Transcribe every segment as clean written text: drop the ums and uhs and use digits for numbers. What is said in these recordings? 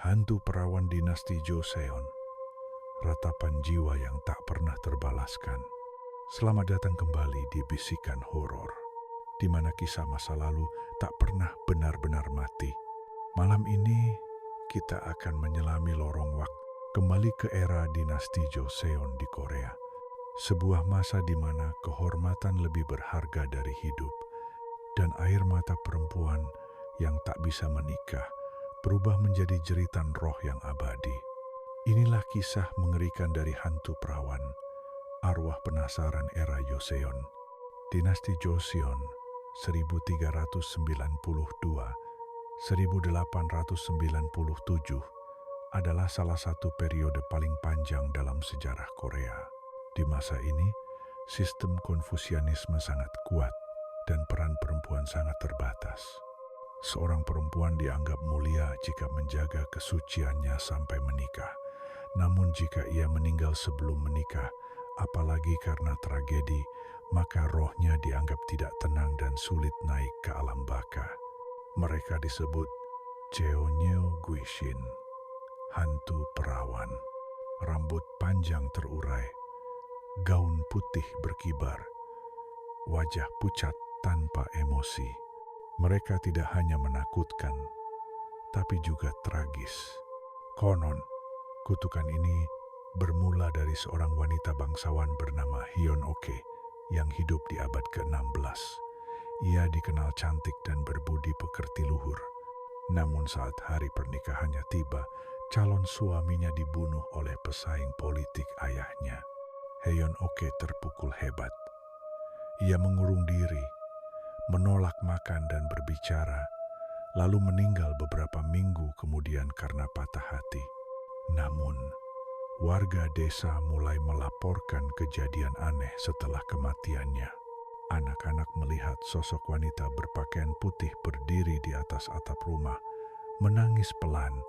Hantu perawan dinasti Joseon, ratapan jiwa yang tak pernah terbalaskan. Selamat datang kembali di Bisikan Horor, di mana kisah masa lalu tak pernah benar-benar mati. Malam ini kita akan menyelami lorong waktu kembali ke era dinasti Joseon di Korea. Sebuah masa di mana kehormatan lebih berharga dari hidup, dan air mata perempuan yang tak bisa menikah berubah menjadi jeritan roh yang abadi. Inilah kisah mengerikan dari hantu perawan, arwah penasaran era Joseon. Dinasti Joseon 1392-1897 adalah salah satu periode paling panjang dalam sejarah Korea. Di masa ini, sistem Konfusianisme sangat kuat dan peran perempuan sangat terbatas. Seorang perempuan dianggap mulia jika menjaga kesuciannya sampai menikah. Namun jika ia meninggal sebelum menikah, apalagi karena tragedi, maka rohnya dianggap tidak tenang dan sulit naik ke alam baka. Mereka disebut Cheoneo Guishin, hantu perawan. Rambut panjang terurai, gaun putih berkibar, wajah pucat tanpa emosi. Mereka tidak hanya menakutkan, tapi juga tragis. Konon, kutukan ini bermula dari seorang wanita bangsawan bernama Hyon Oke yang hidup di abad ke-16. Ia dikenal cantik dan berbudi pekerti luhur. Namun saat hari pernikahannya tiba, calon suaminya dibunuh oleh pesaing politik ayahnya. Hyon Oke terpukul hebat. Ia mengurung diri, menolak makan dan berbicara, lalu meninggal beberapa minggu kemudian karena patah hati. Namun, warga desa mulai melaporkan kejadian aneh setelah kematiannya. Anak-anak melihat sosok wanita berpakaian putih berdiri di atas atap rumah, menangis pelan.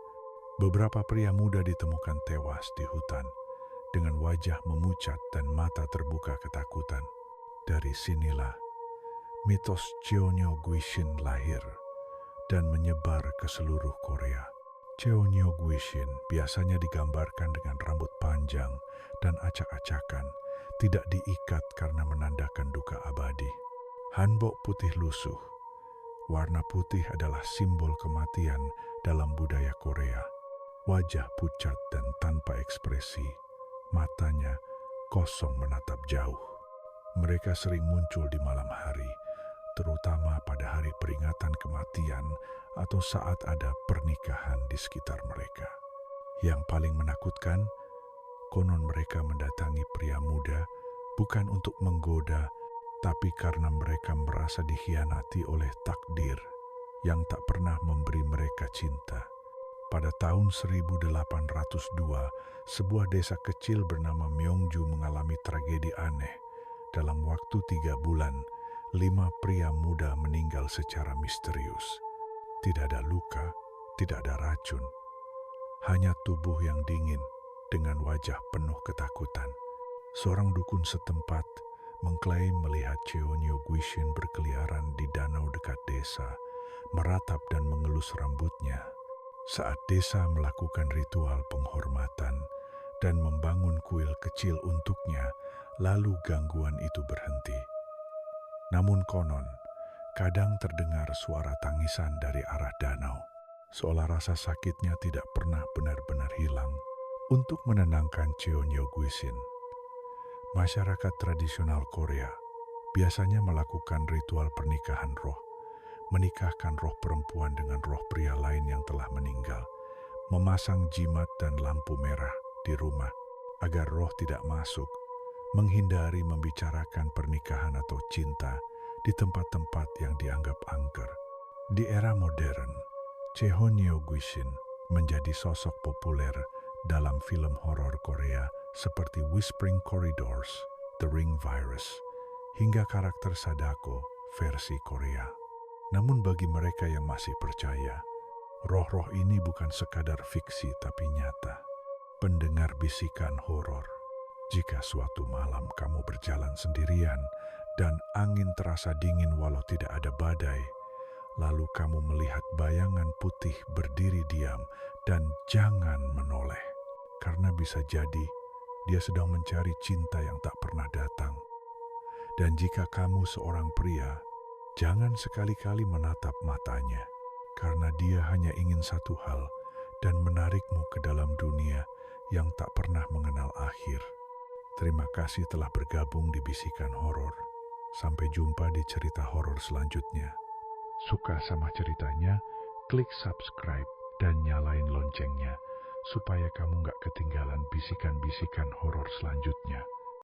Beberapa pria muda ditemukan tewas di hutan, dengan wajah memucat dan mata terbuka ketakutan. Dari sinilah mitos Cheoneo Guishin lahir dan menyebar ke seluruh Korea. Cheoneo Guishin biasanya digambarkan dengan rambut panjang dan acak-acakan, tidak diikat karena menandakan duka abadi. Hanbok putih lusuh. Warna putih adalah simbol kematian dalam budaya Korea. Wajah pucat dan tanpa ekspresi, matanya kosong menatap jauh. Mereka sering muncul di malam hari, terutama pada hari peringatan kematian atau saat ada pernikahan di sekitar mereka. Yang paling menakutkan, konon mereka mendatangi pria muda bukan untuk menggoda, tapi karena mereka merasa dikhianati oleh takdir yang tak pernah memberi mereka cinta. Pada tahun 1802, sebuah desa kecil bernama Myeongju mengalami tragedi aneh. Dalam waktu 3 bulan, 5 pria muda meninggal secara misterius. Tidak ada luka, tidak ada racun, hanya tubuh yang dingin dengan wajah penuh ketakutan. Seorang dukun setempat mengklaim melihat Cheoneo Guishin berkeliaran di danau dekat desa, meratap dan mengelus rambutnya. Saat desa melakukan ritual penghormatan dan membangun kuil kecil untuknya, lalu gangguan itu berhenti. Namun konon, kadang terdengar suara tangisan dari arah danau, seolah rasa sakitnya tidak pernah benar-benar hilang. Untuk menenangkan Cheoneo Guishin, masyarakat tradisional Korea biasanya melakukan ritual pernikahan roh, menikahkan roh perempuan dengan roh pria lain yang telah meninggal, memasang jimat dan lampu merah di rumah agar roh tidak masuk, menghindari membicarakan pernikahan atau cinta di tempat-tempat yang dianggap angker. Di era modern, Cheoneo Guishin menjadi sosok populer dalam film horor Korea seperti Whispering Corridors, The Ring Virus, hingga karakter Sadako versi Korea. Namun bagi mereka yang masih percaya, roh-roh ini bukan sekadar fiksi tapi nyata. Pendengar bisikan horor, jika suatu malam kamu berjalan sendirian dan angin terasa dingin walau tidak ada badai, Lalu kamu melihat bayangan putih berdiri diam dan jangan menoleh. Karena bisa jadi dia sedang mencari cinta yang tak pernah datang. Dan jika kamu seorang pria, jangan sekali-kali menatap matanya. Karena dia hanya ingin satu hal dan menarikmu ke dalam dunia yang tak pernah mengenal akhir. Terima kasih telah bergabung di Bisikan Horor. Sampai jumpa di cerita horor selanjutnya. Suka sama ceritanya? Klik subscribe dan nyalain loncengnya supaya kamu gak ketinggalan bisikan-bisikan horor selanjutnya.